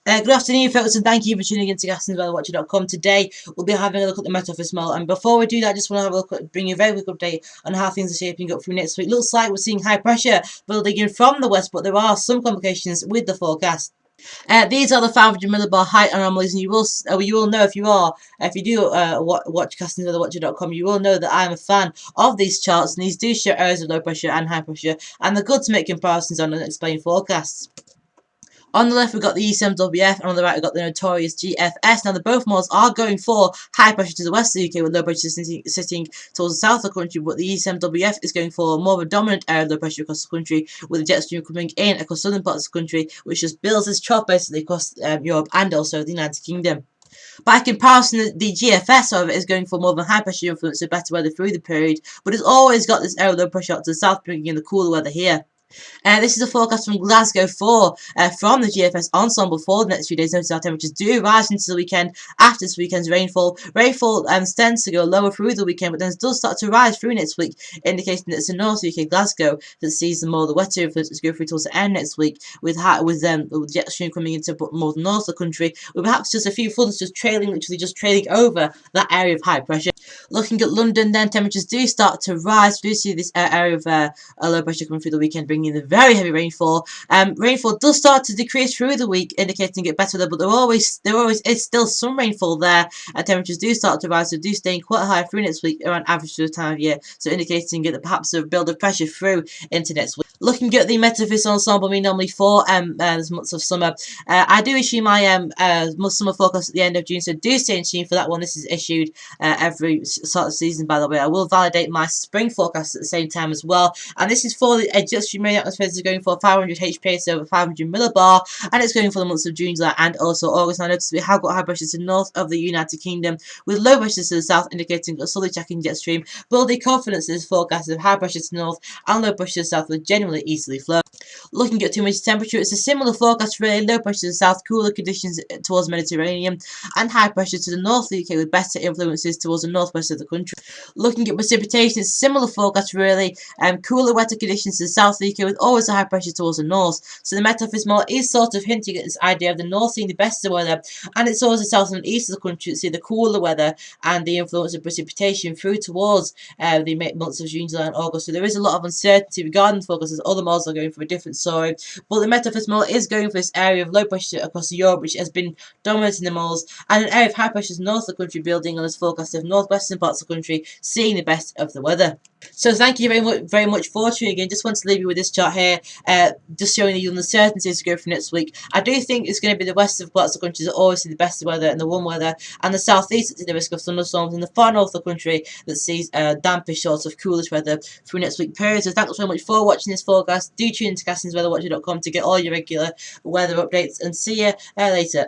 Good afternoon, folks, and thank you for tuning in to GastonWeatherWatcher.com. Today, we'll be having a look at the Met Office model. And before we do that, I just want to have a look at, bring you a very quick update on how things are shaping up through next week. Looks like we're seeing high pressure building in from the west, but there are some complications with the forecast. These are the 500 millibar height anomalies, and you will know if you do watch GastonWeatherWatcher.com, you will know that I'm a fan of these charts, and these do show areas of low pressure and high pressure, and they're good to make comparisons on and explain forecasts. On the left, we've got the ECMWF, and on the right, we've got the notorious GFS. Now, both models are going for high pressure to the west of the UK, with low pressure sitting towards the south of the country, but the ECMWF is going for more of a dominant area of low pressure across the country, with the jet stream coming in across southern parts of the country, which just builds this trough basically across Europe and also the United Kingdom. By comparison, the GFS, however, is going for more of a high pressure influence, so better weather through the period, but it's always got this area of low pressure up to the south, bringing in the cooler weather here. This is a forecast from Glasgow from the GFS ensemble for the next few days. Notice our temperatures do rise into the weekend after this weekend's rainfall. Rainfall tends to go lower through the weekend, but then it does start to rise through next week, indicating that it's the North UK Glasgow that sees the more the wetter influences go through towards the end next week, with jet stream coming into more the north of the country, with perhaps just a few floods literally just trailing over that area of high pressure. Looking at London, then temperatures do start to rise. We do see this area of low pressure coming through the weekend, bringing in the very heavy rainfall. Rainfall does start to decrease through the week, indicating it better, but there always is still some rainfall there, and temperatures do start to rise, so do staying quite high through next week, around average for the time of year, so indicating that perhaps a build of pressure through into next week. Looking at the Met Office ensemble, normally for this months of summer, I do issue my summer forecast at the end of June, so do stay in tune for that one. This is issued every sort of season, by the way. I will validate my spring forecast at the same time as well, and this is for the jet stream atmosphere. Is going for 500 HPA, so over 500 millibar, and it's going for the months of June, July, and also August. I noticed we have got high pressure to the north of the United Kingdom, with low pressure to the south, indicating a slowly checking jet stream. Building confidence in this forecast of high pressure to the north and low pressure to the south will generally easily flow. Looking at too much temperature, it's a similar forecast, really. Low pressure to the south, cooler conditions towards the Mediterranean, and high pressure to the north of the UK, with better influences towards the northwest of the country. Looking at precipitation, it's a similar forecast, really. Cooler, wetter conditions to the south of the UK, with always a high pressure towards the north. So the Met Office model is sort of hinting at this idea of the north seeing the best of weather, and it's always the south and east of the country that see the cooler weather and the influence of precipitation through towards the months of June, July, and August. So there is a lot of uncertainty regarding the focus, as other models are going for a different story. But the Met Office model is going for this area of low pressure across Europe, which has been dominating the models, and an area of high pressure north of the country, building on this forecast of northwestern parts of the country seeing the best of the weather. So thank you very much for tuning in. Just want to leave you with this chart here, just showing you the uncertainties to go for next week. I do think it's going to be the western parts of the country that always see the best of weather and the warm weather, and the southeast that see the risk of thunderstorms, and the far north of the country that sees dampish sorts of coolish weather through next week period. So thanks so much for watching this forecast. Do tune into GastonWeatherWatcher.com to get all your regular weather updates, and see you later.